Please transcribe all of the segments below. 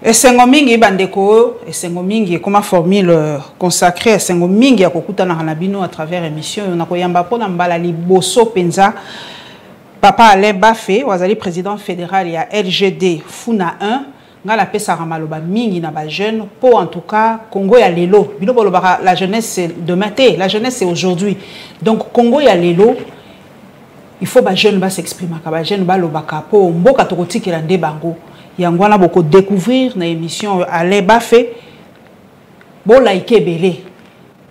Esengo mingi bandeko, esengo mingi comme formule consacrée esengo mingi ya kokuta na hanabino à travers émission on a koyamba pona mbala liboso penza papa Alain Bafé wazali président fédéral ya LGD Funa 1 ngala pesa ramaloba mingi na ba jeune pour en tout cas Congo ya lelo bino boloba la jeunesse c'est demain la jeunesse c'est aujourd'hui donc Congo ya lelo il faut ba jeune ba s'exprimer ba jeune ba lobaka po mboka tokotikela nde bango yangwana boko découvrir na émission Alain Bafé bo like belé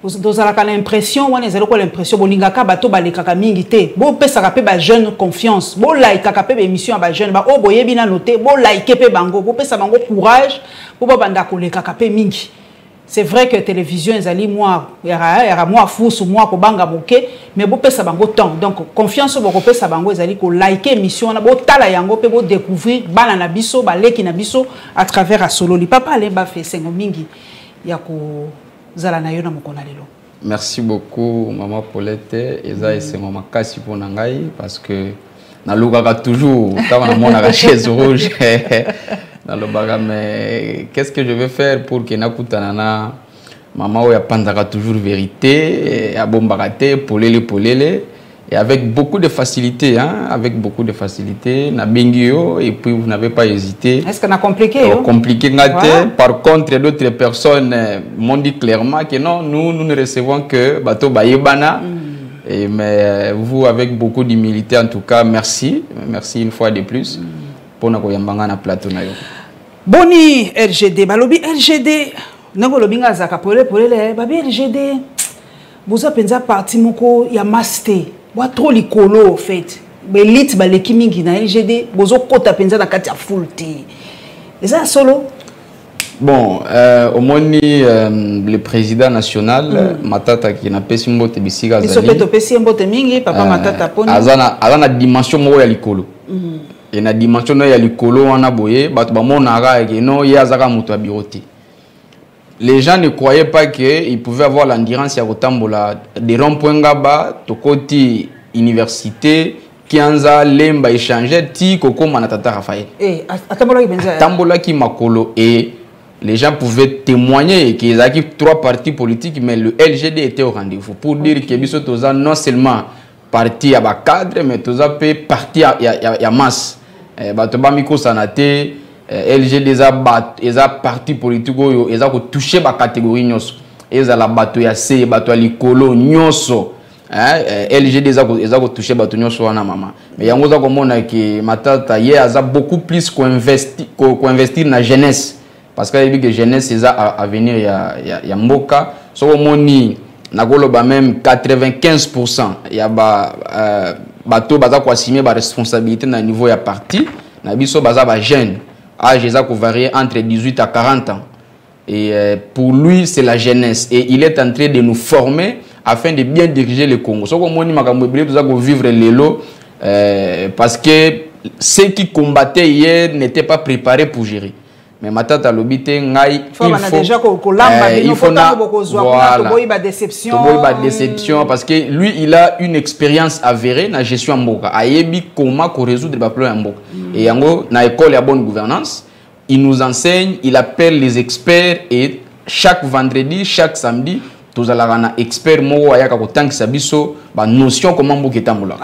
vous avez l'impression wana ezali ko l'impression bolingaka bato balekaka mingi te bo pesaka pe ba jeune confiance bo like ka pe émission ba jeune ba o boyebi na noter bo like pe bango bo pesa bango courage bo banda ko lekaka pe mingi. C'est vrai que la télévision ezali moi yara moi fousu moi ko banga boké mais bo pesa bango temps donc confiance bo ko pesa bango ezali ko like émission na bo tala yango pe bo découvrir bana na biso ba leki na biso à travers a solo li papa Alain Bafé sengo mingi ya ko zala na yo na mokona lelo. Merci beaucoup maman Paulette eza esengo makasi pona ngai parce que na lukaka toujours quand on a la chaise rouge dans le bagage, mais qu'est-ce que je vais faire pour que Nakutanana, maman, ou pendra toujours vérité, à bombaraté, polele, et avec beaucoup de facilité, hein, avec beaucoup de facilité, na bingio, et puis vous n'avez pas hésité. Est-ce qu'on a compliqué? Compliqué, voilà. Par contre, d'autres personnes m'ont dit clairement que non, nous ne recevons que bateau bayebana. Mais vous, avec beaucoup d'humilité, en tout cas, merci une fois de plus pour nous yambanga na plateau na yo. Boni LGD, balobi LGD, nango lobinga zaka polele, babi LGD, boza penza parti moko ya master, wa trop likolo en fait. Belite baleki mingi na LGD, bozo kota penza na kati ya full te. Eza solo. Bon, au moni le président national Matata qui na pesi mbote bisiga zali. Isopeto pesi mbote mingi papa Matata poni. Azana dimension moko ya likolo. Et na dimension ya likolo wana boye bato ba monara ke no ya zaka muto ya biroté. Les gens ne croyaient pas que ils pouvaient avoir l'endurance ya kotambola des ronds-points ngaba tokoti université kianza lemba échanger ti koko manatata Raphaël. Atambola ki benza. Tambola ki makolo et les gens pouvaient témoigner qu'ils avaient 3 partis politiques mais le LGD était au rendez-vous pour dire que biso toza non seulement parti à bas cadre mais toza pe parti à masse. Batoba miko sanate LGD eza parti politique oyo eza ko toucher ba catégorie nyonso eza la bato ya C bato ya likolo nyonso LGD eza ko toucher bato nyonso wana mama mais yango za ko mona ke Matata ye aza beaucoup plus ko investir na jeunesse parce que la jeunesse eza avenir ya mboka so moni nakoloba même 95% ya bato baza ko assumer ba responsabilité na niveau ya parti na biso baza ba jeune âge eza ko varier entre 18 à 40 ans et pour lui c'est la jeunesse et il est en train de nous former afin de bien diriger le Congo so ko moni makambo ebele toza ko vivre lelo parce que ceux qui combattaient hier n'étaient pas préparés pour gérer. Mais Matata lobite ngai il faut na déception parce que lui il a une expérience avérée na gestion mboka ayebi comment ko résoudre ba problème mboka et yango na école ya bonne gouvernance il nous enseigne il appelle les experts et chaque vendredi chaque samedi tous alana expert moko ayaka ko tankisa biso ba notion comment mboka etambola.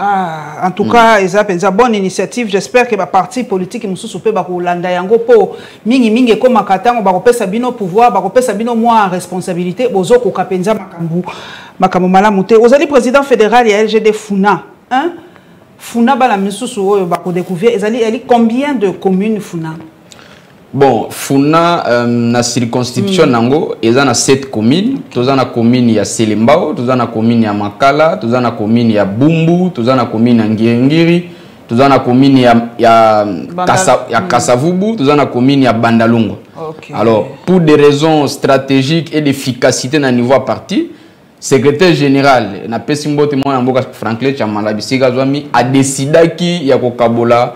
En tout cas eza penza bonne initiative j'espère que ba parti politique mususu pe ba ko landa yango po mingi ko makatango ba ko pesa bino pouvoir ba ko pesa bino moi responsabilité bozo ko kapenza makambo malamu te ozali président fédéral ya LGD Funa hein Funa bala mususu oyo ba ko découvrir ezali combien de communes Funa? Bon, Funa na circonscription nango eza na 7 communes, toza na commune ya Selembao, toza na commune ya Makala, toza na commune ya Bumbu, toza na commune ya Ngirengiri, toza na commune ya Kasavubu, toza na commune ya Bandalungu. Okay. Alors, pour des raisons stratégiques et d'efficacité na niveau parti, secrétaire général na pesimbo témoin na mboka Franklin Chamala Bisiga Zwami a décidé ki ya kokabola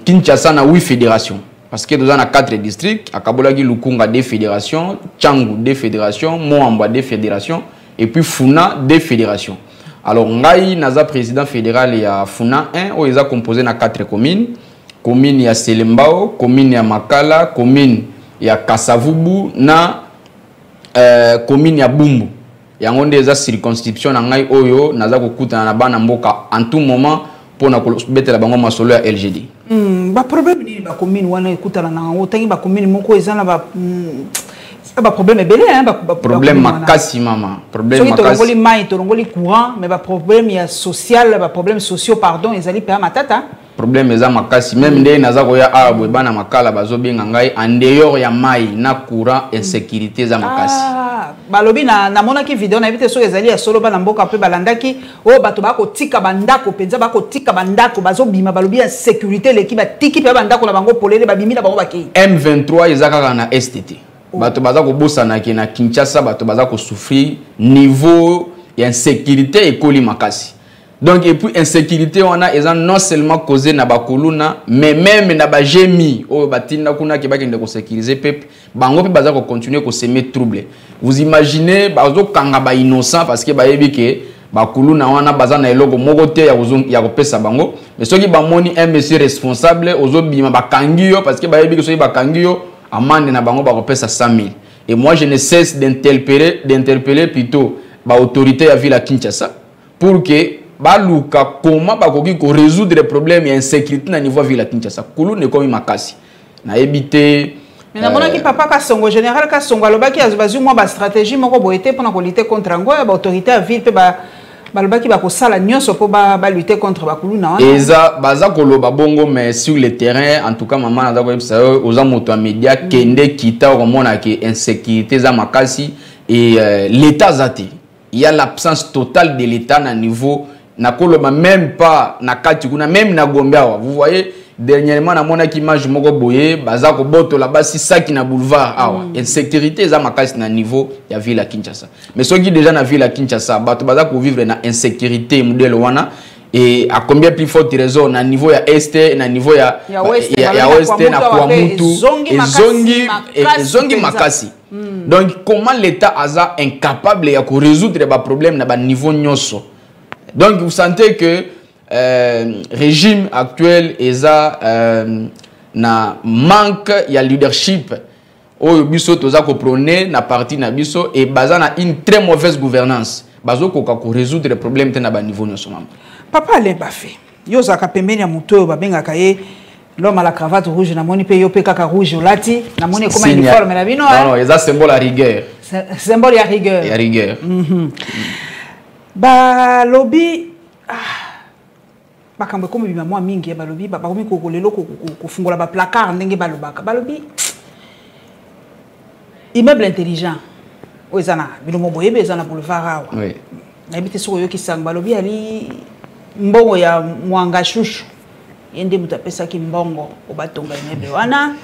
Kinshasa na 8 fédérations. Parce que nous avons 4 districts, à Kabolagi Lukunga 2 fédérations, Tchangou 2 fédérations, Moamba 2 fédérations, et puis Funa 2 fédérations. Alors, Ngai Naza président fédéral et Funa 1, où ils ont composé na 4 communes. commune ya Selembao, commune ya Makala, commune ya Kasavubu na commune ya Bumbu. Yango nde eza circonscription na ngai oyo naza kokutana na bana mboka en tout moment pour na betela bango masolo ya LGD. Ba problème ni ba commune wana ekutana na ngo tangi ba commune moko eza na ba problème ebele hein problème makasi mama problème makasi tolongoli mai tolongoli courant mais ba problème ya social ba problème sociaux pardon ezali pe matata problème eza makasi même nde naza koya abwe bana makala bazobenga ngai en dehors ya mai na courant insécurité eza makasi balobi na mona ki vidéo na bité so ezali ya solo bana mboka pe balandaki o bato bako tika bandako penza bako tika bandako bazobima balobi ya sécurité l'équipe tiki pe bandako na bango polele babimi na bango baki M23 ezaka na STT bato baza ko bosana ki na Kinshasa bato baza ko souffrir niveau ya insécurité ekoli makasi. Donc et puis insécurité on a eza non seulement causé na bakuluna mais même na ba gemi o batinda kuna ki bakende ko sécuriser peuple bango pe baza ko continuer ko semer trouble. Vous imaginez bazo kanga ba innocent parce que ba yebi ke bakuluna wana baza na eloko moko te ya ko pesa bango mais soki ba moni un monsieur responsable ozo bima bakangi yo parce que ba yebi ke soki bakangi yo amande na bango ba ko pesa 100 000. Et moi je ne cesse d'interpeller plutôt ba autorité à ville à Kinshasa pour que baluka comment bakoki ko résoudre les problèmes et insécurité na niveau ville à Kinshasa kulu ne komi makasi na ebité mais na mona ki papa ka songo général ka songo alobaki azubazu moi ba stratégie moko boyete pour na ko lutter contre ngo ba autorité à ville pe balobaki ba ko sala nyonso po ba lutter contre bakulu na wana eza baza ko loba bongo mais sur le terrain en tout cas maman na ko yebisa aux moto à média kende kita ko mona ke insécurité za makasi et l'état zati il y a l'absence totale de l'état na niveau na koloba même pas na kati kuna même na Gombeawa. Vous voyez dernièrement na mona ki image moko boye baza ko boto la basi saki na boulevard awa insécurité za makasi na niveau ya ville à Kinshasa mais soki déjà na ville à Kinshasa bato baza ko vivre na insécurité modèle wana et à combien plus forte raison na niveau ya este na niveau ya ouest na kwa mutu zongi makasi. Donc comment l'état aza incapable ya ko résoudre ba problème na ba niveau nyoso. Donc vous sentez que régime actuel eza na manque ya leadership oyo biso toza ko prôner na parti na biso et baza na une très mauvaise gouvernance bazo ko résoudre les problèmes te na ba niveau nyoso mama. Papa Alain Bafé yoza ka pembeni ya muto babenga kaye l'homme à la cravate rouge na moni pe yo pe kaka rouge olati na moni comme uniforme na bino non eza symbole à rigueur symbole ya rigueur ya rigueur ba lobby bakambe comme bima moi mingi ba lobby ba komi ko lelo ko fungola ba placard ndenge ba lobaka ba lobby immeuble intelligent o ezana bilomo boyebe ezana boulevard awa oui na bité soko yo kisanga ba lobby ali mbongo ya mwanga shushu yende mutapesa ki mbongo obatonga immeuble wana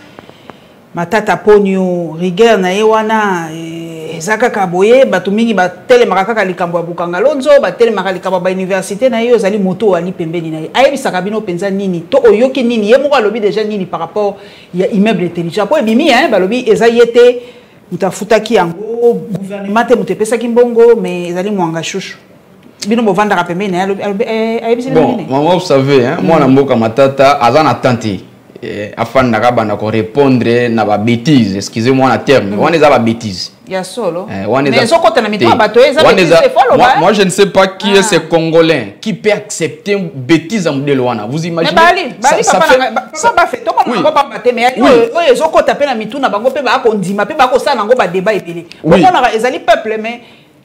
matata ponyo rigueur na ye wana ezaka kaboye bato mingi batelemaka kaka likambo ya bukanga lonzo batelemaka likambo ba université na yo zali moto ali pembeni na ye ayebisaka bino penza nini to oyoki nini ye moko alobi déjà nini par rapport ya immeuble intelligent po ebimi hein balobi eza yete mutafutaki yango gouvernement te mutepesaki mbongo mais ezali mwanga shushu bino bovandaka pembeni na ye ayebisi nini. Bon maman vous savez hein moi na mboka matata azana tante afin de répondre na ba bêtise excusez-moi la terme on est à la bêtise ya solo mais so kota na mitwa bato eza moi je ne sais pas qui est ce Congolais qui peut accepter une bêtise en modèle wana vous imaginez mais ça fait to comme ba baté mais oyo zo kota pe na mituna bango pe ba ko ndima pe ba ko sala ngo ba débat epele on ezali peuple mais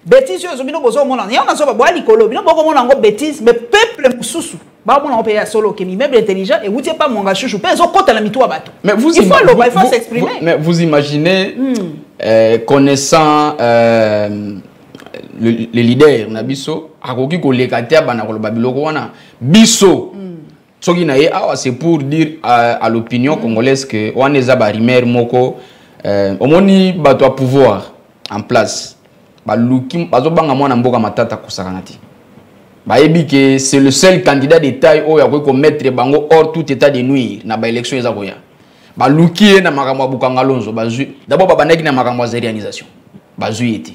bêtise yo zo bino bozo mona ya on so ba boali kolo bino boko mona ngo bêtise mais peuple mususu ba mona on peut solo que immeuble intelligent et vous tiens pas mon gars chouchou pe zo kota na mitwa bato mais vous il faut s'exprimer mais vous imaginez connaissant le leader na biso akoki ko lekatia bana ko babiloko wana biso soki na ye awa c'est pour dire à l'opinion congolaise que wana za ba rimer moko omoni bato à pouvoir en place baluki bazobanga mwana mboka matata kusakana ti bayebi que c'est le seul candidat d'état oyo akoki ko mettre bango hors tout état de nuire na ba élection eza koya baluki na makambo bukanga lonzo bazui d'abord babandaki na makambo ya réalisation bazui ete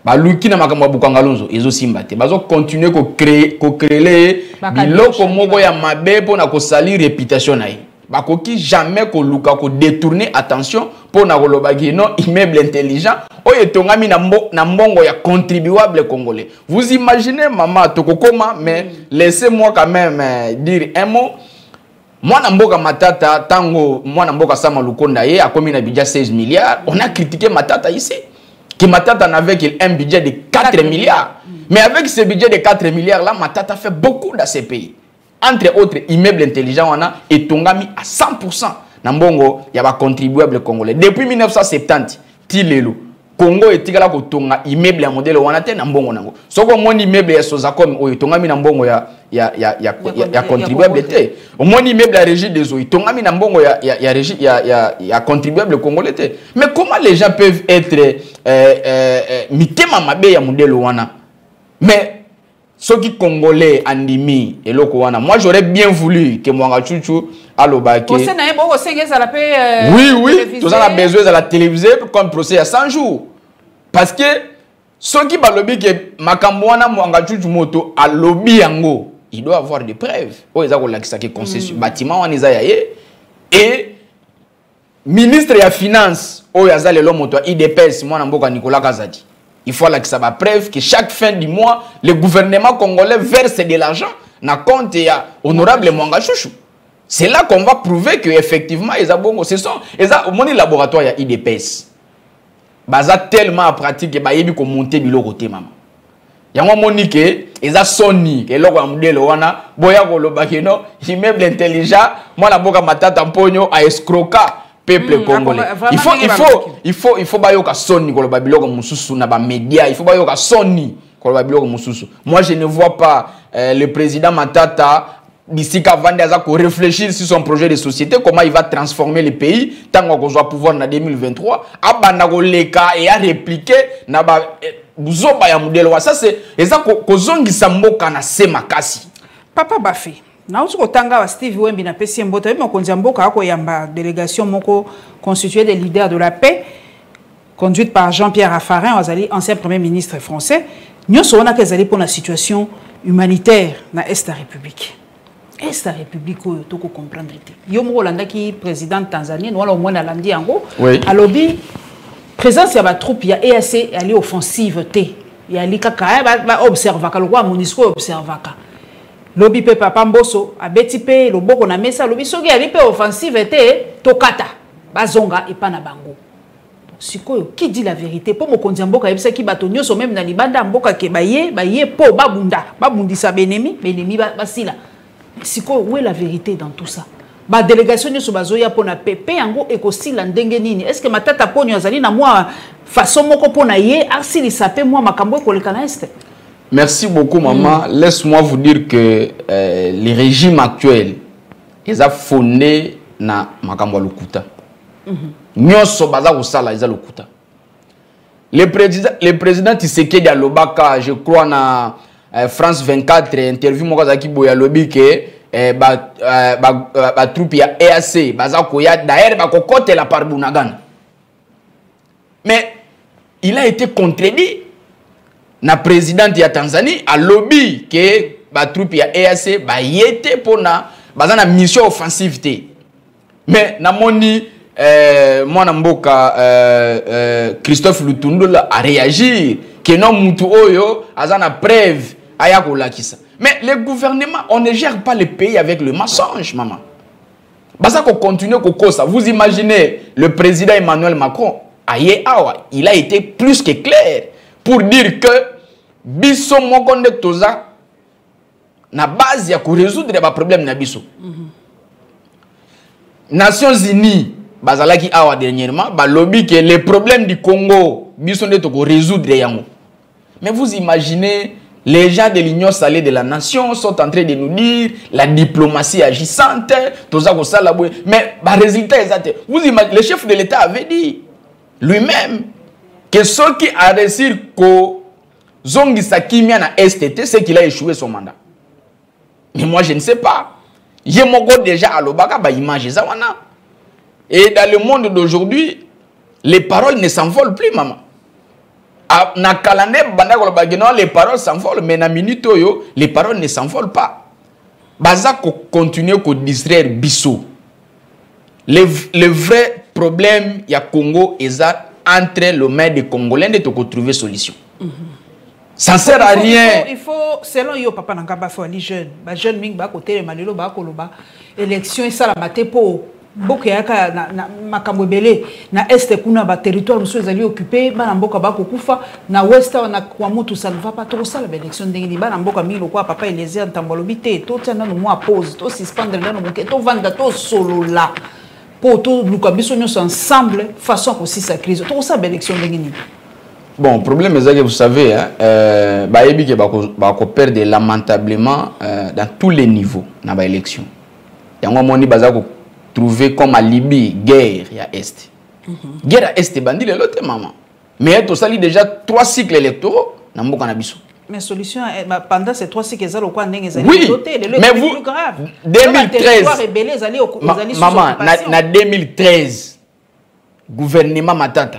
baluki na makambo bukanga lonzo ezo simba te bazo continuer ko créer biloko moko ya mabe pona ko salir réputation na ye bakoki jamais ko luka ko détourner attention pour na kolobaki non immeuble intelligent oyo tongami na mbongo ya contribuable congolais. Vous imaginez maman tokokoma, mais laissez-moi quand même dire un mot. Moi na mboka Matata tango moi na mboka Sama Lukonda ye akomi na budget 16 milliards, on a critiqué Matata ici. Que Matata n'avait qu'un budget de 4 milliards. Mais avec ce budget de 4 milliards là, Matata fait beaucoup dans ces pays. Entre autres, immeubles intelligents, on a et tongami à 100%. Nambongo, il y a des contribuables congolais. Depuis 1970, Tilelo, Congo est tigala ko tonga immeuble à modèle wana te nambongo nango. Soko mon immeuble ya Sozacom o tongami nambongo ya contribuable te. Mon immeuble à régie des eaux tongami nambongo ya contribuable congolais te. Mais comment les gens peuvent être mitema mabe ya modèle wana? Mais ceux qui congolais andimi et lokowana, moi j'aurais bien voulu que Mwanga Chouchou alobake. Oui, tous on a besoin de la téléviser comme procès à 100 jours. Parce que ceux qui balobi que Makambouana Mwanga Chouchou moto a lobby yango, il doit avoir des preuves. Oh, ils ont la concession bâtiment en Isaïe et ministre de la finance, oh yazale le moto IDPS moi namboka Nicolas Kazadi. Il faut que ça va preuve que chaque fin du mois, le gouvernement congolais verse de l'argent dans le compte de honorable Mwanga Chouchou. C'est là qu'on va prouver qu'effectivement, ce sont mon laboratoire ya IDPS. Baza tellement à pratique que ils ont monté bilo côté maman. Yango monique ils ont soni que loko modèle wana boya ko lobaki no immeuble intelligent moi la boka matata mponyo a escroquer peuple congolais. Il faut bayoka soni ko lobabilo ko mususu na ba média, il faut bayoka soni ko lobabilo ko mususu. Moi je ne vois pas le président Matata d'ici qu'avant de réfléchir sur son projet de société, comment il va transformer le pays, tant qu'on va pouvoir en 2023, et à répliquer, ça c'est ça Papa Bafé, na utu kotanga wa Steve Wembi na pesi mbota mo konzi mboka ako yamba délégation moko constituée des leaders de la paix conduite par Jean-Pierre Raffarin, ancien premier ministre français. Nous sommes allés pour la situation humanitaire dans l'Est de la République. Est la République to ko comprendre te yo mo landa ki président Tanzanie wala mo na landi yango alobi présence ya ba troupe ya EAC ali offensive te ya likaka ba observa ka lokwa MONUSCO observa ka lobi pe papa Mboso abeti pe loboko na mesa lobi soki ali pe offensive te tokata bazonga epana bango sikoyo qui dit la vérité po mokonzi mboka yebisa ki bato nyoso même na libanda mboka ke baye po babundisa benemi basila. C'est quoi, où est la vérité dans tout ça? La délégation de Sobazoya pour la paix, yango ekosi la ndengenini. Est-ce que ma tata ponyo azali na moi façon moko pona ye arsi li sapé moi makambo ko le kaneste? Merci beaucoup maman. Laisse-moi vous dire que les régimes actuels ils ont fondé na makambo lukuta. Nyoso baza ko sala ils lukuta. Le président Tshisekedi Alobaka, je crois na France 24 interview moko zaki boya lobi ke ba troupe ya EAC baza koya d'ailleurs ba kokote la par Bunagana. Mais il a été contredit na présidente ya Tanzanie a lobby que ba troupe ya EAC ba yete pona baza na mission offensive te. Mais na moni mwana mboka Christophe Lutundula a réagi que non mutu oyo azana preuve. Mais le gouvernement, on ne gère pas le pays avec le mensonge, maman. Vous imaginez le président Emmanuel Macron, il a été plus que clair pour dire que biso mokonde toza na base ya ko résoudre les problèmes na biso. Nations Unies, bazalaki awa dernièrement, ba lobby que les problèmes du Congo biso ne to ko résoudre yango. Mais vous imaginez les gens de l'Union salée de la nation sont en train de nous dire la diplomatie agissante, tout ça, mais le résultat exact. Vous imaginez, le chef de l'État avait dit lui-même que ceux qui a réussi qu'au Zongi Sakimia na STT, c'est qu'il a échoué son mandat. Mais moi je ne sais pas. J'ai mon gars déjà à l'Obaka, bah imagine ça. Et dans le monde d'aujourd'hui, les paroles ne s'envolent plus, maman. Na kalane bandako bageno les paroles s'envolent mais na minute yo les paroles ne s'envolent pas. Baza ko continuer ko distraire biso. le vrai problème il y a Congo et ça entre le maire des Congolais de trouver solution. Ça ne sert à rien. Il faut, selon yo papa Nangaba, il faut aller jeune. Les jeunes ming ba côté les malilo ba koloba élection et ça la maté pour boka yaka na makambo belé na est kuna ba territoire monsieur zali occupé ba na mboka ba kokufa na ouest na kwa mutu ça ne va pas trop ça la élection ndenge ba na mboka milo kwa papa elezé ntambolobi te to tana no moi pause to suspendre na no to vanda to solo là pour tout lukabiso nous ensemble façon aussi sa crise to ça élection ndenge. Bon, le problème est que vous savez, Bayebi qui va perdre lamentablement dans tous les niveaux dans l'élection. Il y a un moment où trouver comme à Libye, guerre à Est. Guerre à Est, bandit le lot maman. Mais tout ça, il y a déjà 3 cycles électoraux dans le Bokanabissou. Mais solution, pendant ces 3 cycles, oui, mais vous, 2013, maman, en 2013, gouvernement Matata.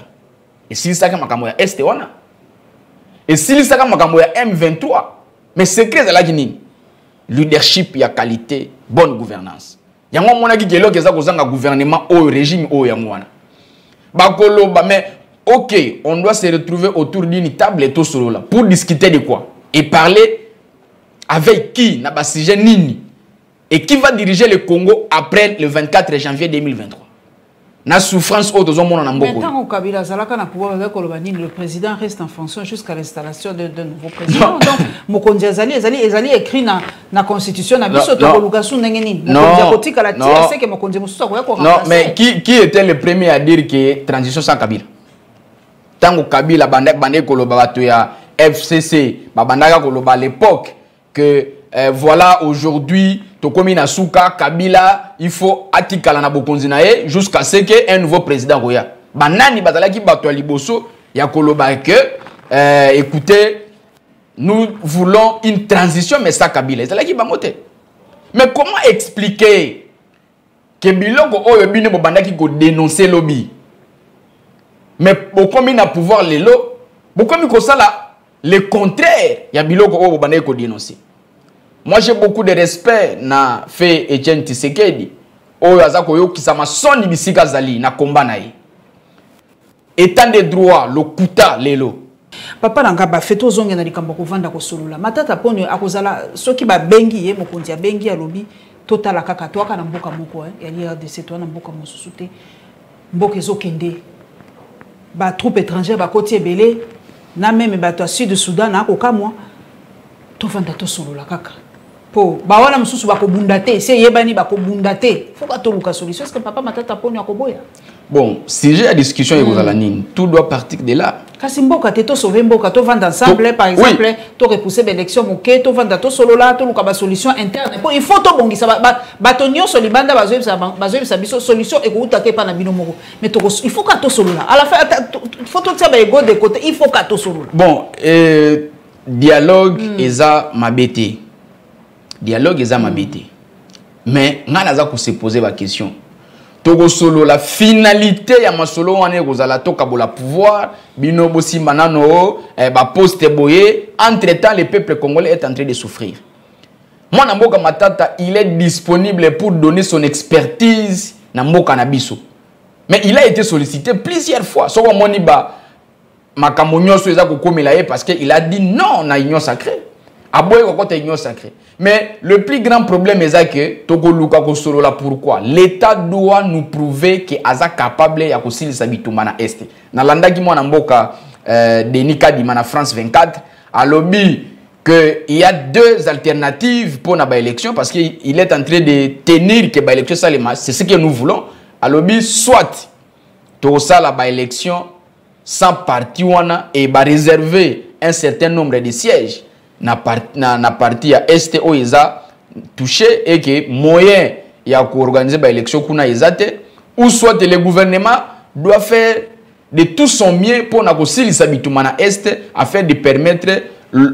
Et si ça makambo ya Est wana. Et si ça makambo ya M23. Mais secret c'est là qui leadership ya qualité, bonne gouvernance. Yango mona ki kelo keza kozanga gouvernement au régime au ya mwana. Bakolo ba mais OK, on doit se retrouver autour d'une table et tout solo là pour discuter de quoi et parler avec qui na ba sujet nini et qui va diriger le Congo après le 24 janvier 2023. Na souffrance autres hommes en Mboko. Maintenant au Kabila Zalaka na pouvoir avec Kolobani, le président reste en fonction jusqu'à l'installation de nouveaux présidents. Donc Mokonzi Azali écrit na constitution na biso to Lukasu ndengeni. Mokonzi akotika la tia c'est que Mokonzi Mususa ko remplacer. Non, mais qui était le premier à dire que transition sans Kabila? Tango Kabila bande koloba bato ya FCC, babandaka koloba à l'époque que voilà aujourd'hui Tokomi na Souka Kabila il faut atikala na bokonzi na ye jusqu'à ce que un nouveau président roya banani bazalaki bato ya liboso ya koloba que écoutez nous voulons une transition mais ça Kabila ezalaki bangote. Mais comment expliquer que biloko oyo bino bobandaki ko dénoncer lobby mais bokomi na pouvoir lelo bokomi ko sala le contraire ya biloko oyo bobandaki ko dénoncer. Moi j'ai beaucoup de respect na fait Etienne Tshisekedi. Oyo azako yo kisama soni bisika zali na komba na ye. État de droit le kuta lelo. Papa Nangaba feto zonge na likambo ko vanda ko solola. Matata poni akozala soki ba bengi ye mokonzi ya bengi ya lobi totala kaka to aka na mboka moko ya RDC to na mboka mosusu te. Mboka ezokende. Ba troupe étrangère ba koti ebele na même ba to sud Soudan na ko kamwa to vanda to solola kaka. Po bawana mususu bakobundate se yebani bakobundate faut ka to luka solution est-ce que papa Matata poni akoboya. Bon, si j'ai la discussion avec Rosalanine, tout doit partir de là. Kasi mboka te to sauver mboka to vendre ensemble par exemple to repousser l'élection moké to vendre to solo là to luka ba solution interne. Il faut to bongisa batonyo solibanda bazoyebisa biso solution et ko utake pa na bino moko. Mais to il faut ka to solo là. À la fin il faut to tia ba ego de côté, il faut ka to solo là. Bon, dialogue eza mabete. Dialogue eza mabete. Mais ngana za ko se poser la question. Togo solo la finalité ya masolo wane kozala to kabola pouvoir bino bosi manano ba poste boye entre-temps le peuple congolais est en train de souffrir. Moi na mboka Matata il est disponible pour donner son expertise na mboka na biso. Mais il a été sollicité plusieurs fois. Soko moni ba makambo nyonso eza ko komela ye parce que il a dit non na union sacrée. Aboye ko kota union sacrée. Mais le plus grand problème est que Togo Luka Kosolo là pourquoi l'État doit nous prouver que Aza capable ya kosili sabitumba na Est. Na landa ki mwana mboka Denis Kadima na France 24 a lobby que il y a 2 alternatives pour na ba élection parce qu'il est en train de tenir que ba élection salema c'est ce que nous voulons. A lobby soit to sala ba élection sans parti wana et ba réserver un certain nombre de sièges. Na parti à Est où ils ont touché et que moyen il y a organiser ba élection kuna ezate ou soit le gouvernement doit faire de tout son mieux pour na kosili sabituma na Est afin de permettre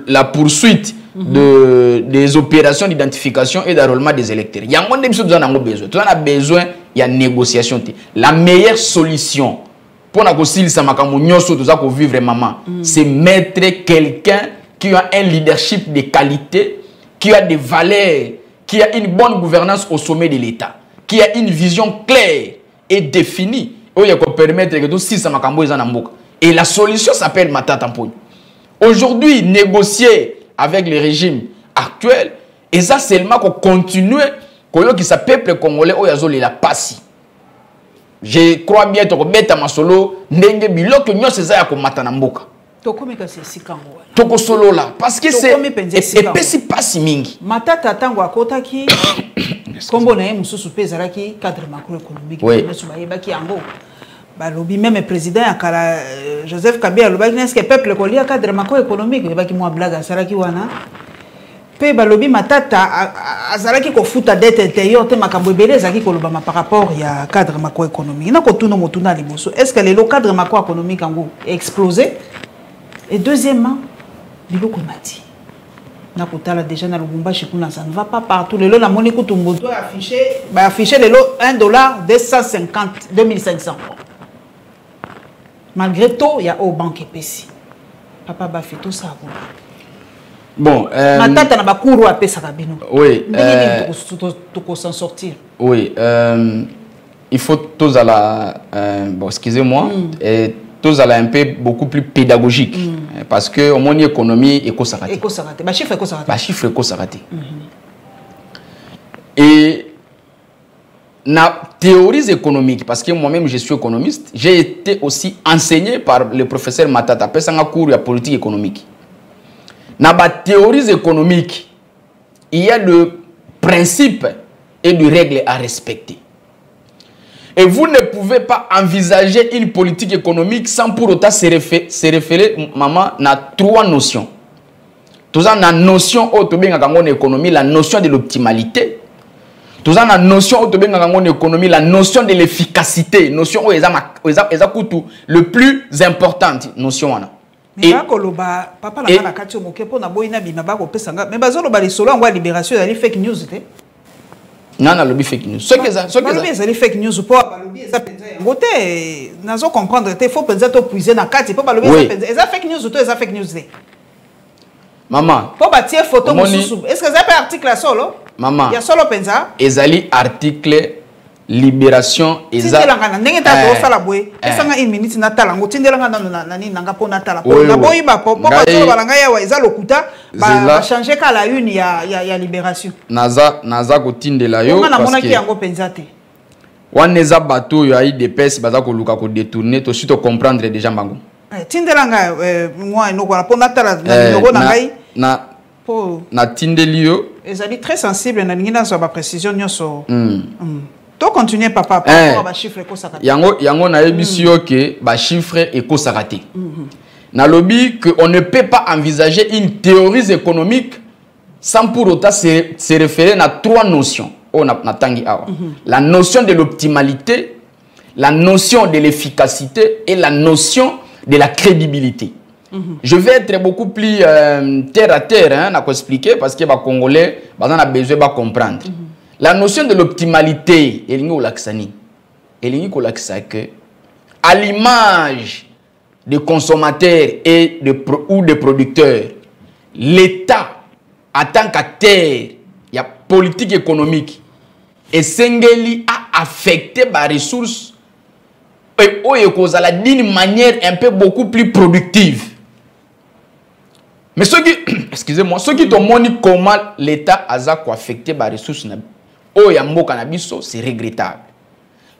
la poursuite des opérations d'identification et d'enrôlement des électeurs. Il y a besoin. Tu as besoin il y a négociation. La meilleure solution pour na kosili sa makambo nyonso to za ko vivre maman, c'est mettre quelqu'un qui a un leadership de qualité, qui a des valeurs, qui a une bonne gouvernance au sommet de l'État, qui a une vision claire est définie. Il faut permettre que tout si ça makambo est en amboka. Et la solution s'appelle Matata Mponyo. Aujourd'hui, négocier avec le régime actuel, et ça seulement qu'on continue, que ce peuple congolais la passi. Je crois bien que mettre ma solo, n'enge bilo que nous c'est ça comme matana mboka. Toko solo là, parce que c'est et si pas si mingi. Matata tango akotaki, kombo na ye mususu pezalaki cadre macroéconomique. Baki yango. Balobi même président akala Joseph Kabila lobaki n'est-ce que peuple kolia cadre macroéconomique baki moi blague salaki wana. Pe balobi Matata azalaki ko futa dette intérieure te makambo ebele zaki ko lobama par rapport ya cadre macroéconomique. Na ko tuna motuna liboso. Est-ce que le cadre macroéconomique ango explosé? Et deuxièmement, biloko mati. Na kotala déjà na Lubumbashi kuna ça ne va pas partout. Le lot na moni kutumboto affiché le lot $1 250 2500. Malgré tout, il y a au banque EPC. Papa ba fait tout ça. Bon, Matata na bakuru apesa kabino. Oui, to s'en sortir. Oui, il faut tous à la bon, excusez-moi, et tous à la un peu beaucoup plus pédagogique parce que au moins économie éco-sarate. Éco-sarate. Ba chiffre éco-sarate. Ba chiffre éco-sarate. Et na théorie économique, parce que moi-même je suis économiste, j'ai été aussi enseigné par le professeur Matata, pesanga cours de politique économique. Dans la théorie économique, il y a le principe et des règles à respecter. Et vous ne pouvez pas envisager une politique économique sans pour autant se référer, maman, à trois notions. Tout ça, la notion économie, la notion de l'optimalité. Tout ça, la notion économie, la notion de l'efficacité, notion le plus importante, notion. Mais papa la kati moke po na boyina bima ba ko pesanga mais bazolo ba lisolo ngwa libération ya fake news te nana lobby fake news ce que ça les fake news po ba lobby ça penza ngote nazo comprendre te faut penza to puiser na kati po ba lobby ça penza eza fake news to eza fake news te maman po ba tie photo mususu est-ce que ça peut article solo maman ya solo penza ezali article libération ezalanga ndenge ta to sala boye esanga 1 minute na tala ngo tindelanga na nani nanga po na tala po na boyi ba po ba to balanga yawa eza lokuta ba changer ka la une ya libération naza ko tindela yo parce que na monaki yango penza te wana eza bato yo ai de pes baza ko luka ko détourner to surtout comprendre déjà mbango tindelanga moi no ko na tala na logo na ngai na tindeli yo ezali très sensible na ngina so ba précision nyoso to continuer papa par rapport ba chiffre ko sakate yango na yebisi yo ke ba chiffre eko sakate na lobby que on ne peut pas envisager une théorie économique sans pour autant se référer à trois notions na tangi awa la notion de l'optimalité, la notion de l'efficacité et la notion de la crédibilité. Je vais être beaucoup plus terre à terre hein, na ko expliquer parce que ba congolais ba na besoin ba comprendre. La notion de l'optimalité, elle est que à l'image des consommateurs et ou des producteurs, l'État, en tant qu'acteur, il y a politique économique, et Sengeli a affecté les ressources d'une manière un peu beaucoup plus productive. Mais ceux qui, excusez-moi, ceux qui te montrent comment l'État a affecté les ressources, c'est regrettable.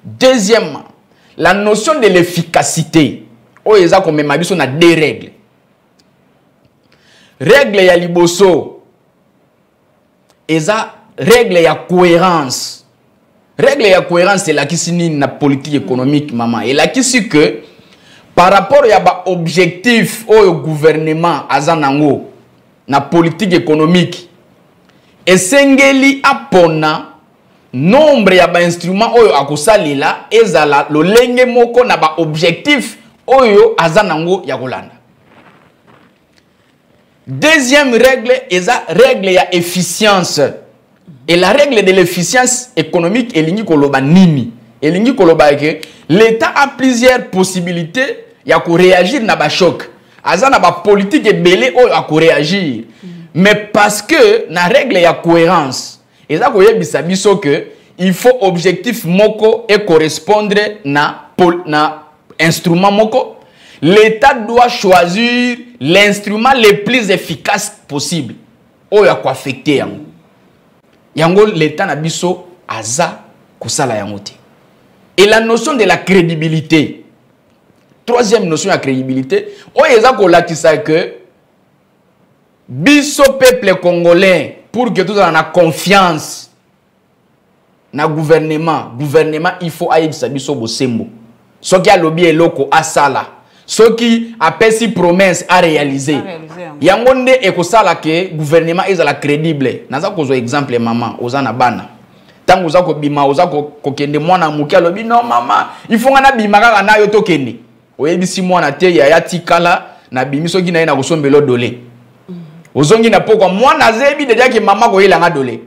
Deuxièmement, la notion de l'efficacité. On a deux règles. Règle ya liboso. Règle ya cohérence. Règle ya cohérence, c'est la qui signe la politique économique, maman. Et la qui dit que par rapport à l'objectif au gouvernement, azanango, na politique économique, et sengeli apona nombre ya ba instrument oyo akosalela ezala lolenge moko na ba objectif oyo azanango ya kolanda. Deuxième règle eza règle ya efficience. Et la règle de l'efficience économique elingi koloba nini? Elingi koloba ke l'État a plusieurs possibilités ya ko réagir na ba choc. Azana ba politique ebele oyo a ko réagir. Mais parce que na règle ya cohérence, et ça que il faut objectif moko et correspondre na instrument moko. L'État doit choisir l'instrument le plus efficace possible. Oh, ya ko affecter yango. Yango l'État na biso aza kosala yango te. Et la notion de la crédibilité. Troisième notion de la crédibilité, oh eza ko lakisa que biso peuple congolais pour que tout en a confiance na gouvernement, il faut ayebisa biso bosembo. Ce qui a lobby eloko asala. Ce qui a pesi promesse à réaliser. Yango nde ekosala que gouvernement ezala crédible. Naza ko zo exemple maman ozana bana. Tango za ko bima oza ko kende mwana muke lobi non maman, il faut ngana bima kaka na yo to kende. Oyebisi mwana te ya tikala na bimiso ki na ina kosombelo dole. Ozongi na pokwa mwana zebi deja ke mama ko yela nga dole.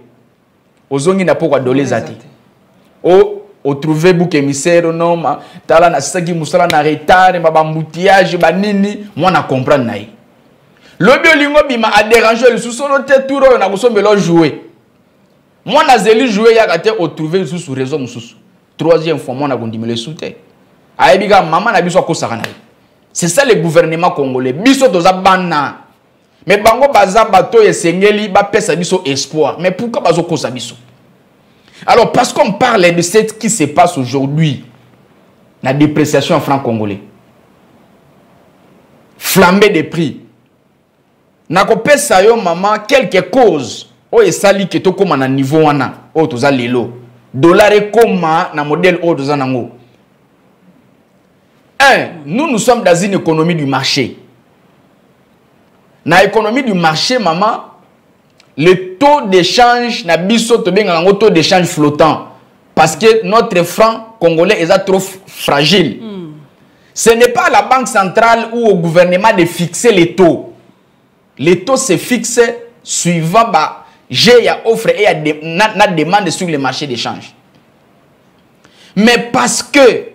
Ozongi na pokwa dole zati. O trouver bouc émissaire non ma tala na saki musala na retard ba moutillage ba nini mwana comprendre na ye. Lobi olingo bima a déranger le sous-solo te touro na kosombelo jouer. Mwana zeli jouer ya kate o trouver sous raison mususu. Troisième fois mwana kondimele soute. Ayebiga maman na biso ko sakana. C'est ça le gouvernement congolais. Biso toza bana. Mais bango baza bato esengeli ba pesa biso espoir. Mais pourquoi bazo kosa biso? Alors parce qu'on parle de ce qui se passe aujourd'hui, la dépréciation en franc congolais, flambée des prix. Nako pesa yo maman quelques causes. O esali ke to koma na niveau wana. O toza lelo. Dollar koma na modèle o toza nango. Nous sommes dans une économie du marché. Dans l'économie du marché, maman, le taux d'échange, na biso to benga ngo taux d'échange flottant. Parce que notre franc congolais est trop fragile. Ce n'est pas à la banque centrale ou au gouvernement de fixer les taux. Les taux se fixent suivant j'ai ya offre et na demande sur le marché d'échange. Mais parce que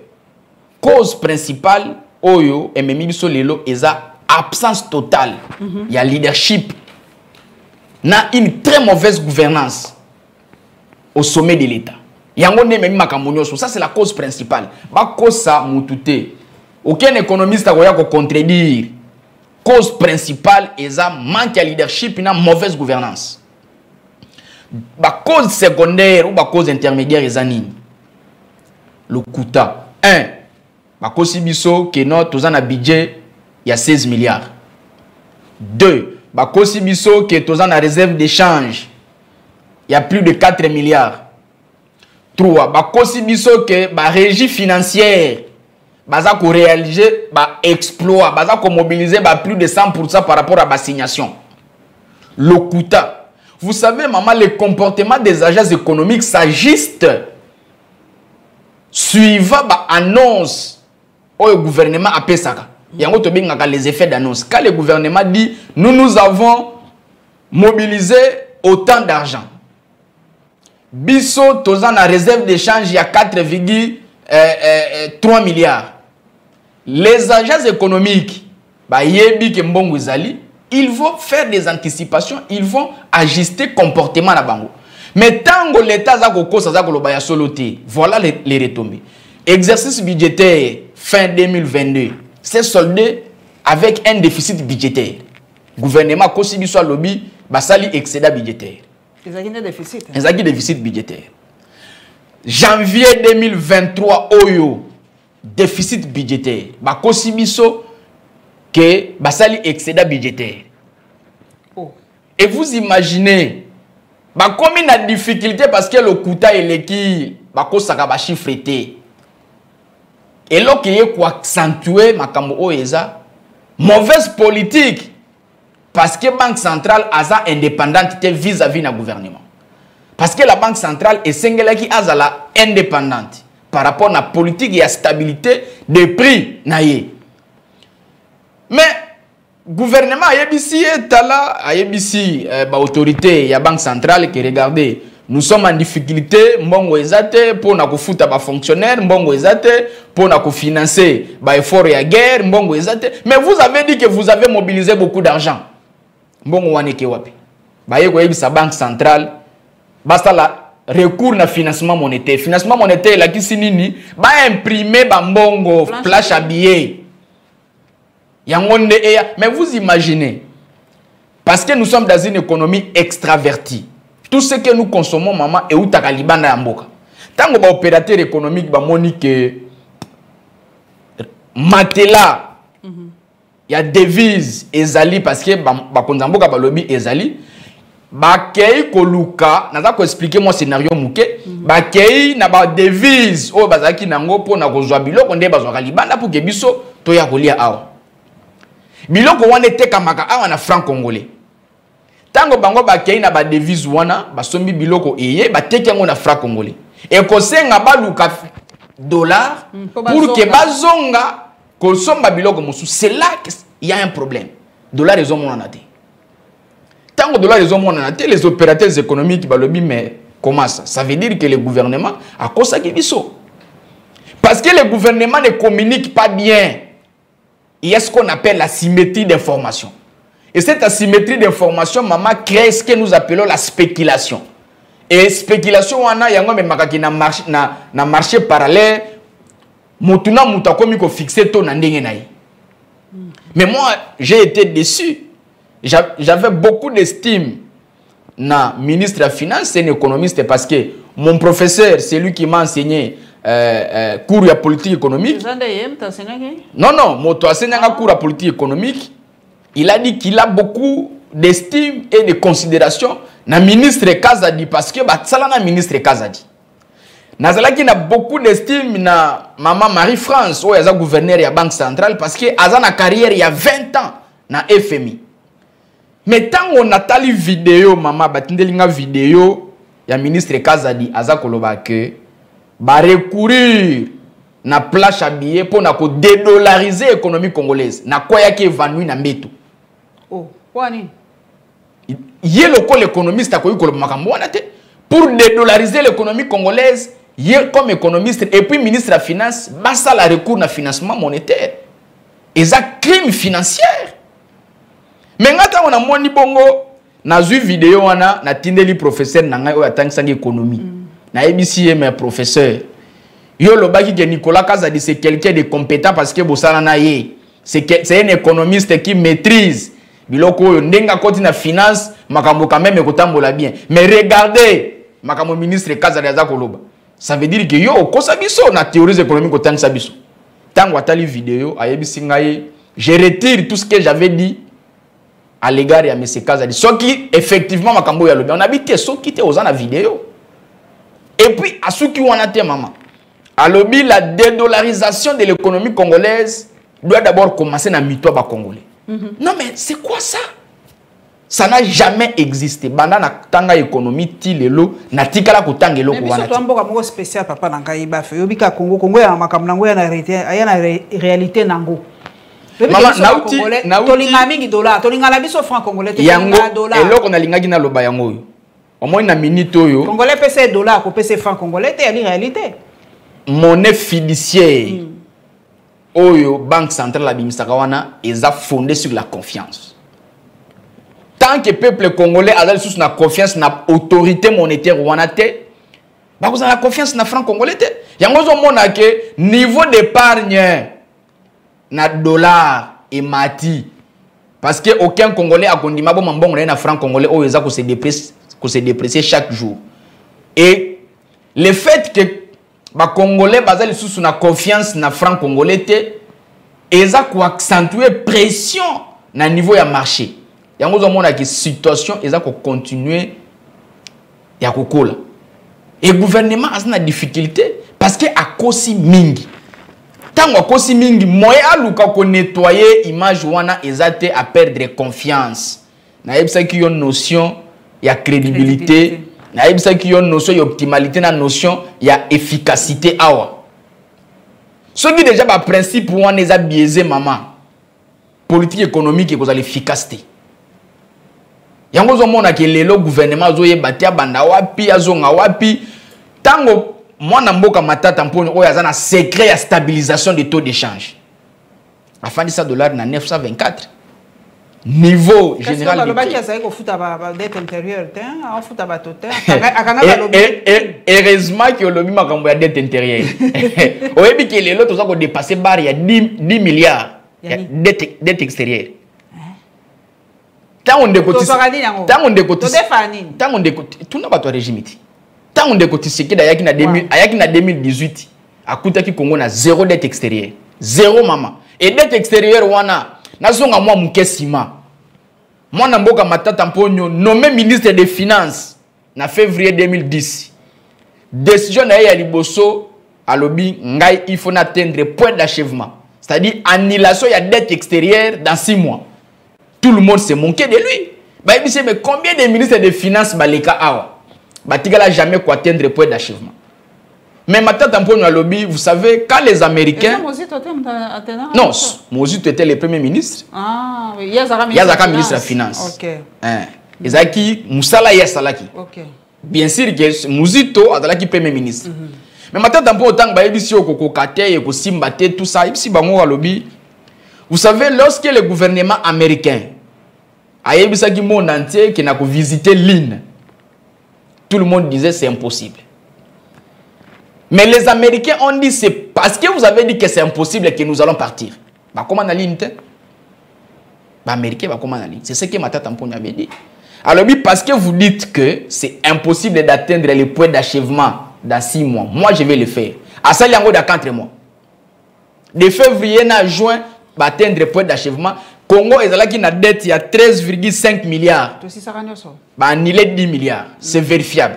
cause principale, oyo et même biso lelo eza absence totale. Il y a leadership. Na une très mauvaise gouvernance au sommet de l'État. Ça, c'est la cause principale. Ba cause ça, moutouté. Aucun économiste a contredire. Cause principale est ça manque de leadership et une mauvaise gouvernance. Ba cause secondaire ou ba cause intermédiaire est nini. Le Kouta. 1. Ba cause biso que notre un budget il y a 16 milliards. 2. Ba cause biso que tous en réserve d'échange il y a plus de 4 milliards. 3. Ba cause biso que ba régie financière baza ko réaliser ba exploit baza ko mobiliser ba plus de 100% par rapport à ba signation. Le Kouta. Vous savez maman le comportement des agents économiques s'ajuste suivant ba annonce au gouvernement a pesaka. Il y a les effets d'annonce. Quand le gouvernement dit nous avons mobilisé autant d'argent. Biso tozan la réserve d'échange il y a 4,3 milliards. Les agents économiques ils vont faire des anticipations, ils vont ajuster comportement la bango. Mais tant que l'État a voilà les retombées. Exercice budgétaire fin 2022, c'est soldé avec un déficit budgétaire. Gouvernement Kosibi soit lobby, basali excédent budgétaire. Ils ont un déficit. Ils ont un déficit budgétaire. Janvier 2023, Oyo, déficit budgétaire. Ba Kosibi soit que basali excédent budgétaire. Oh. Et vous imaginez, bah comme il a difficulté parce que le Kouta et l'équipe, bah kosaka ba chiffreté. Et là qu'il y a quoi accentuer makambo oeza mauvaise politique parce que banque centrale asa indépendante vis-à-vis du gouvernement. Parce que la banque centrale est singulière azala indépendante par rapport à la politique et à la stabilité des prix naie. Mais gouvernement ayebisi tala ayebisi ba autorité ya banque centrale qui regardez nous sommes en difficulté mbongo ezate pour na kufuta ba fonctionnaire mbongo ezate pour na financer ba effort ya guerre mbongo ezate mais vous avez dit que vous avez mobilisé beaucoup d'argent mbongo waneke wapi ba yeko yebisa banque centrale basta la recours na financement monétaire. Financement monétaire la kisi nini ba imprimer ba mbongo flash à billet. Yangonde eya, mais vous imaginez, parce que nous sommes dans une économie extravertie. Tout ce que nous consommons maman et ou takalibanda ya mboka. Tango ba opérateur économique ba monique matela il y a devise ezali parce que ba konzamboka ba lobby ezali ba kei koluka naza ko expliquer moi scénario muke ba kei na ba devise o bazaki nango po na kozwa biloko nde bazwa libanda pour que biso to ya kolia awa biloko wana tekamaka awa na franc congolais tango bango ba kei na ba devise wana ba sombi biloko eye ba teki yango na franc congolais et ko senga ba luka dollar pour que bazonga kosomba biloko mosu. C'est là qu'il y a un problème. Dollar les hommes en a dit. Tant que dollar les hommes en a dit, les opérateurs économiques balobi mais comment ça? Ça veut dire que le gouvernement a consacré biso. Parce que le gouvernement ne communique pas bien. Il y a ce qu'on appelle la symétrie d'information. Et cette asymétrie d'information, maman, crée ce que nous appelons la spéculation. Et spéculation, on a yango makaki na marché parallèle. Motuna mutakomi ko fixer ton ndenge na ye. Mais moi, j'ai été déçu. J'avais beaucoup d'estime na ministre de la Finance et un économiste parce que mon professeur, c'est lui qui m'a enseigné cours de politique économique. Non, non, mon cours de politique économique. Il a dit qu'il a beaucoup d'estime et de considération na ministre Kazadi parce que na ministre Kazadi. Nazalaki na beaucoup d'estime na maman Marie-France ou yaza gouverneur ya Banque Centrale parce que aza na carrière il y a 20 ans na FMI. Mais tant on a tali vidéo maman batindelinga vidéo ya ministre Kazadi aza koloba que ba recourir na plage à billets pour na ko dédollariser l'économie congolaise na koya ki évanoui na mbeto. Oh, kwani yé loko l'économiste a koyi koloba makambo wana te pour dédollariser l'économie congolaise. Comme économiste et puis ministre de la Finance, basta la recours na financement monétaire. Et ça crime financière. Mais ngata on a moni bongo na zu vidéo wana na tindeli professeur nanga o atangisa économie. Na ABC mes professeur. Yo lobaki que Nicolas Kazadi c'est quelqu'un de compétent parce que bosala na ye. C'est un économiste qui maîtrise biloko ndenga koti na finance makambo quand même ekotambola bien. Mais regardez makambo ministre Kazadi azakoloba. Ça veut dire que yo kosabiso na théorie économique autant sabiso. Tango atali vidéo ayebisi ngai, je retire tout ce que j'avais dit à l'égard de M. Kazadi. Ce qui effectivement makambo ya lobi on habite ce qui était aux na vidéo. Et puis à ceux qui ont été maman. À lobi la dédollarisation de l'économie congolaise doit d'abord commencer na mito ba congolais. Non mais c'est quoi ça? Ça n'a jamais existé. Banda na tanga économie ti lelo na tikala ko tangelo ko wana. Mais surtout mboka moko spécial papa na ngai ba fe. Yobika Congo ya makambo nango ya na réalité nango. Mama na tolinga mingi dollar, tolinga la biso franc congolais te dollar. Eloko na lingaki na loba yango yo. Au moins na minute yo. Congolais pèse dollar ko pèse franc congolais te ali réalité. Monnaie fiduciaire. Oyo Banque Centrale abimisaka wana eza fondé sur la confiance. Tant que le peuple congolais a sous na confiance na autorité monétaire ouanate, bah vous avez la confiance na franc congolais. Yango zo mona ke niveau d'épargne na dollar et mati parce que aucun congolais a kondima bon mbongo na franc congolais o eza ko se déprécier chaque jour. Et le fait que ba congolais bazali sous na confiance na franc congolais te eza ko accentuer pression na niveau ya marché. Yango zo mona ki situation eza ko continuer ya kokola. Et gouvernement a na difficulté parce que a kosi mingi. Tango kosi mingi moya aluka ko nettoyer image wana ezate à perdre confiance. Na yebisa ki yon notion ya crédibilité, na yebisa ki yon notion ya optimalité na notion ya efficacité awa. Ce qui déjà ba principe wana eza biaisé maman. Politique économique et kozali efficacité. Yango zo mona ke lelo gouvernement zo yebatia banda wapi azonga wapi tango mwana mboka matata mponi oyo azana secret ya stabilisation des taux d'échange. Afandi sa dollar na 924. niveau général heureusement que le lobby makambo ya dette intérieure oyebi que lelo toza ko dépasser barre ya 10 milliards dette extérieure tant on décotise tout n'a pas toi régime tant on décotise que ayaki na 2018 akutaki Congo na zéro dette extérieure zéro maman et dette extérieure wana nazonga moi mukesima moi na mboka matata mponyo nommé ministre des finances na février 2010 décision na ya liboso alobi ngai il faut atteindre point d'achèvement c'est-à-dire annulation ya dette extérieure dans 6 mois tout le monde s'est moqué de lui bah il dit mais combien de ministres des finances baleka awa batikala jamais quoi atteindre point d'achèvement. Mais maintenant, vous savez, quand les Américains... Non, Mozito était le premier ministre. Ah, oui. Yazaka ministre des Finances. Ok. Yazaki, Moussala Yasalaki. Ok. Bien sûr que Mozito a le premier ministre. Mais maintenant, tout ça, vous savez, lorsque le gouvernement américain a vu le monde entier qui n'a visité l'île, tout le monde disait c'est impossible. Mais les Américains ont dit c'est parce que vous avez dit que c'est impossible que nous allons partir. Bah comment on a dit bah Américain bah comment on a dit. C'est ce que Matata Mponyo avait dit. Alors oui parce que vous dites que c'est impossible d'atteindre le point d'achèvement dans 6 mois. Moi je vais le faire. À ça il y a encore 4 mois. De février à juin bah atteindre le point d'achèvement. Congo est là qui a dette il y a 13,5 milliards. Bah annulé 10 milliards. C'est vérifiable.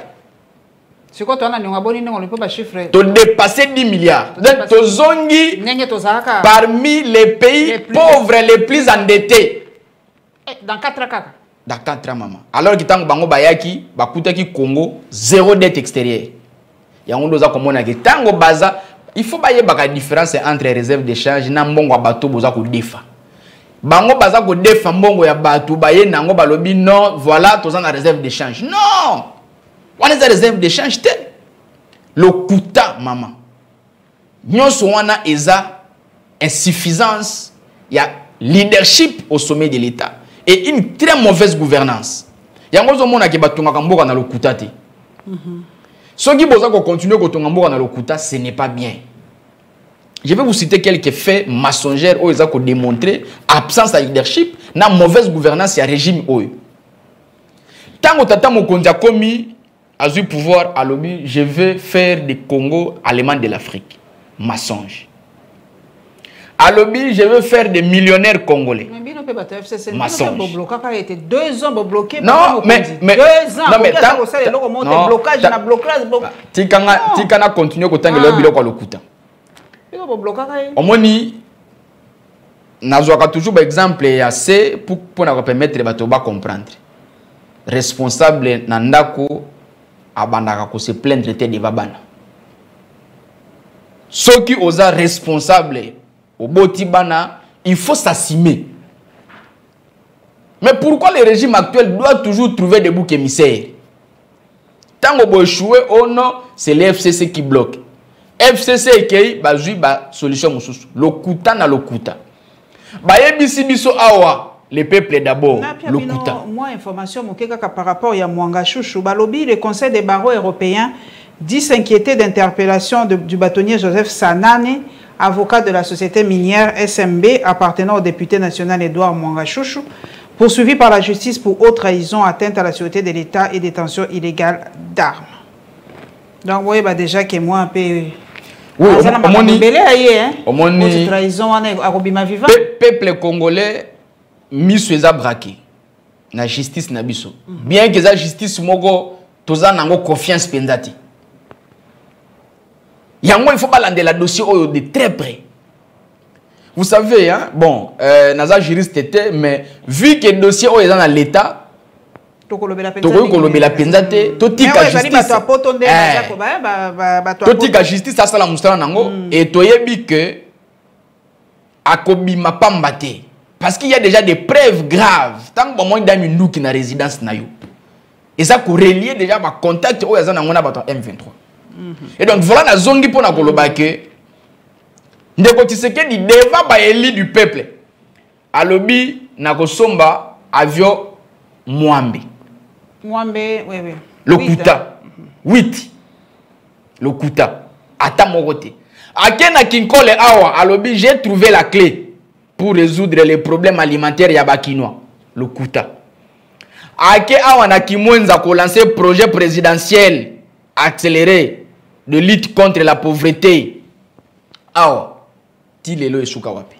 C'est quoi toi on peut pas chiffrer. Tu dépasser 10 milliards. Parmi les pays pauvres les plus endettés. Dans 4 ans. Dans 4 ans maman. Alors que tant bango bayaki, bakutaki Congo zéro dette extérieure. Ya on doza komona que tango baza, il faut bailler baka différence entre réserve d'échange na mbongo bateau boza ko defa. Bango baza ko defa mbongo ya bateau baye nango balobi non, voilà toza na réserve d'échange. Non. On est à réserve d'échange tel. Le kuta, maman. Nous sommes eza insuffisance. Il y a leadership au sommet de l'État. Et une très mauvaise gouvernance. Il y a un monde qui va dans le kuta. Ceux qui vont continuer à dans le kuta, ce n'est pas bien. Je vais vous citer quelques faits mensongers où ils ont démontré absence de leadership, na mauvaise gouvernance et régime. Tant que tata mokonzi a commis a eu pouvoir à l'objet, je vais faire des Congo allemands de l'Afrique. Mensonge. À l'objet, je vais faire des millionnaires congolais. Mensonge. 2 ans bloqué. Non, mais 2 ans. Non, mais blocage, na blocage. Tikana continue à continuer le biloko le kuta. Omoni, n'azouaka toujours par exemple assez pour nous permettre de comprendre. Responsable nandako abandaka ko se plaindre te de babana. Ceux qui osent responsables au botibana, il faut s'assumer. Mais pourquoi le régime actuel doit toujours trouver des boucs émissaires? Tant qu'on échouer, oh non, c'est le FCC qui bloque. FCC qui bazui ba solution mususu. Le kuta na le kuta. Ba yebisi biso awa. Les peuples d'abord, le kuta. Moi, information par rapport à Mwanga Chouchou, Balobi, le Conseil des barreaux européens dit s'inquiéter d'interpellation du bâtonnier Joseph Sanane, avocat de la société minière SMB appartenant au député national Edouard Mwanga Chouchou, poursuivi par la justice pour haute trahison, atteinte à la sûreté de l'État et détention illégale d'armes. Donc, vous voyez déjà que moi, un peu... Oui, peuple congolais, miso eza braqué na justice na biso. Bien que la justice moko toza nango confiance pendati. Yango il faut balander la dossier de très près. Vous savez hein, bon, naza juriste était mais vu que le dossier est dans l'état tokolobela pendate totika justice. Totika justice ça la musala nango et toyebi que akobima pambate. Parce qu'il y a déjà des preuves graves. Tant que moi, il y a qui na résidence na yo. Et ça, pour relier déjà ma contact au yazan na M23. Et donc voilà la zone qui pour na koloba que ndeko Tshisekedi devant ba élu du peuple. alobi na kosomba avion Mwambe. Mwambe, oui. Lokuta. 8. Lokuta. Ata mokote. Akena Kinkole awa, alobi, j'ai trouvé la clé pour résoudre les problèmes alimentaires yabakinois. Lokuta. Ake awa na Kimwenza ko lancer projet présidentiel accéléré de lutte contre la pauvreté. Awa. Tilelo esuka wapi.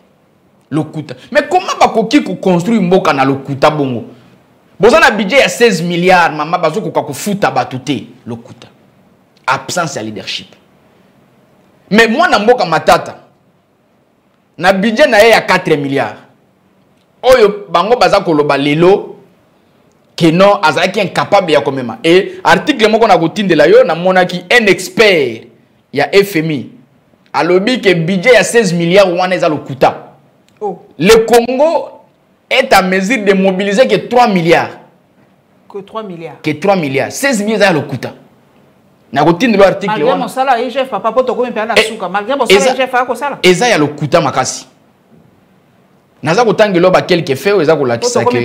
Lokuta. Mais comment bakoki ko construire mboka na Lokuta bongo? Boza na budget ya 16 milliards, mama bazo ko futa batute. Lokuta. Absence de leadership. Mais moi na mboka matata. Na budget na ya 4 milliards. Oyo bango baza koloba lelo que non azaki incapable ya komema. Et article moko na kotindela yo na monaki un expert ya FMI. Alobi que budget ya 16 milliards wana eza Lokuta. Oh. Le Congo est à mesure de mobiliser que 3 milliards. Que 3 milliards. Que 3 milliards. 16 milliards à Lokuta. Na routine de l'article. Malgré mon salaire, IGF papa poto ko mpe na suka. Malgré mon salaire, IGF a ko sala. Eza ya Lokuta makasi. Naza kotangelo ba quelques faits eza ko lakisa ke.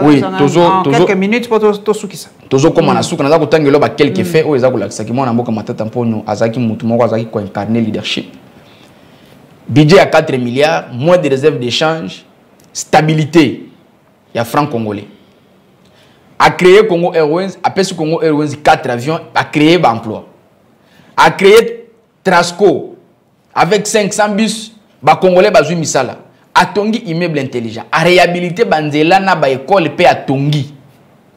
Oui, tozo quelques minutes pour to sukisa. Tozo koma na suka naza kotangelo ba quelques faits o eza ko lakisa ki mwana mboka matata mponyo azaki mutu moko azaki ko incarner leadership. Budget à 4 milliards, moins de réserves d'échange, stabilité. Il y a franc congolais. A créé Congo Airways, a payé Congo Airways 4 avions, a créé l'emploi. A créé Trasco avec 500 bus, ba congolais bazui misala. A tongi immeuble intelligent. A réhabilité banzela na ba école pe a tongi.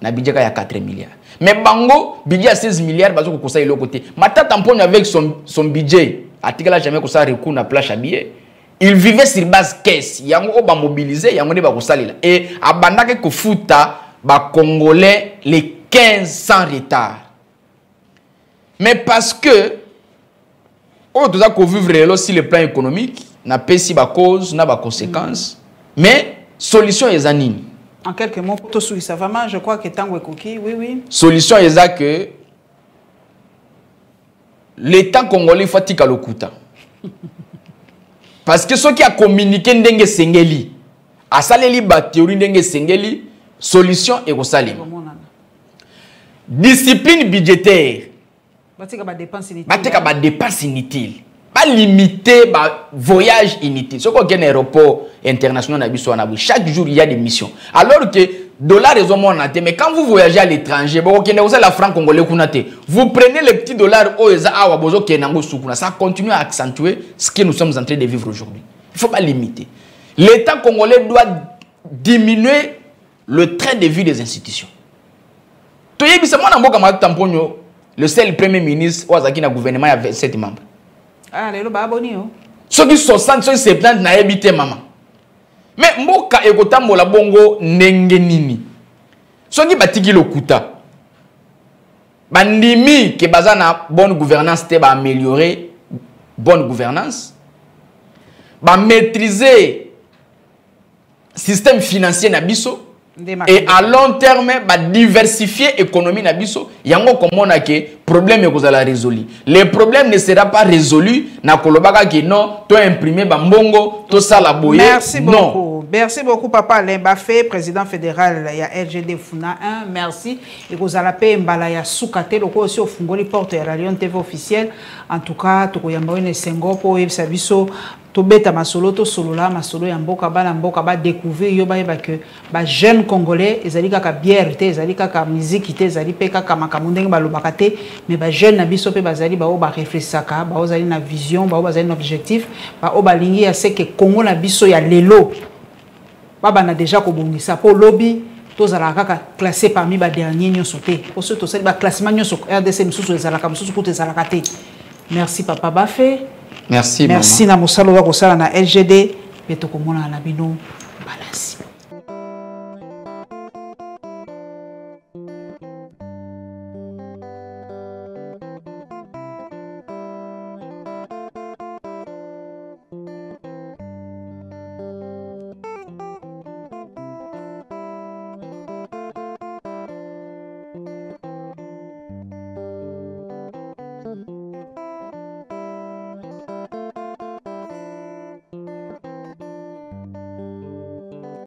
Na budget ya 4 milliards. Mais bango, budget à 16 milliards, bazo ko kosa ilo côté. Matata Mponyo avec son budget. Article là jamais que ça recours na plage à billet. Il vivait sur base caisse. Yango oba mobilisé, yango ne ba ko salila. Et abandaka ko futa ba congolais les 15 sans retard. Mais parce que on doit ko vivre aussi le plan économique, na pesi ba cause, na ba conséquences. Mais solution est anine. En quelques mots pour tout ça vraiment je crois que tango ekoki, oui. Solution est que l'État congolais faut tika Lokuta. Parce que ceux qui a communiqué ndenge sengeli, a saleli ba théorie ndenge sengeli, solution est kosali. Discipline budgétaire. Batika ba dépenses inutiles. Batika ba dépenses inutiles. Pas limiter ba voyage inutile. Ce qu'on gagne aéroport international na biso na chaque jour il y a des missions. Alors que dollar raison monate, mais quand vous voyagez à l'étranger, vous prenez les petits dollars ça continue à accentuer ce que nous sommes en train de vivre aujourd'hui. Il ne faut pas limiter. L'État congolais doit diminuer le train de vie des institutions. Le seul premier ministre qui a gouvernement a 27 membres. Ah, les loba abonné. Ceux qui sont 60, ceux qui se plantent na habité maman. Mais mboka ekotambola bongo ndenge nini. Soki batiki Lokuta. Bandimi ke bazana bonne gouvernance te ba améliorer bonne gouvernance. Ba maîtriser système financier na biso et à long terme ba diversifier l'économie na biso. Yango komona ke problème ekozala résolu. Le problème ne sera pas résolu na kolobaka ke non to imprimer ba mbongo to sala boye. Merci beaucoup. Merci beaucoup Papa Alain Bafé, président fédéral ya LGD Funa 1. Merci. Et vous allez payer mbala ya soukate loko aussi au fungoli porte ya la Lyon TV officiel. En tout cas, to koyamba une sengo po yebisa biso to beta masolo to solola masolo ya mboka ba découvrir yo ba que ba jeune congolais ezali kaka bière te ezali kaka musique te ezali pe kaka makambo ndenge balobaka te mais ba jeune na biso pe bazali ba o ba réfléchissaka ba ozali na vision ba o bazali na objectif ba o balingi ya se que Congo na biso ya lelo baba na déjà ko bongisa po lobby tozala kaka classé parmi ba dernier nyonso te pour ce to sali ba classement nyonso RDC misusu ezalaka misusu ko ezalaka te. Merci Papa Bafé. Merci na mosalo wa kosala na LGD beto komona na bino balasi.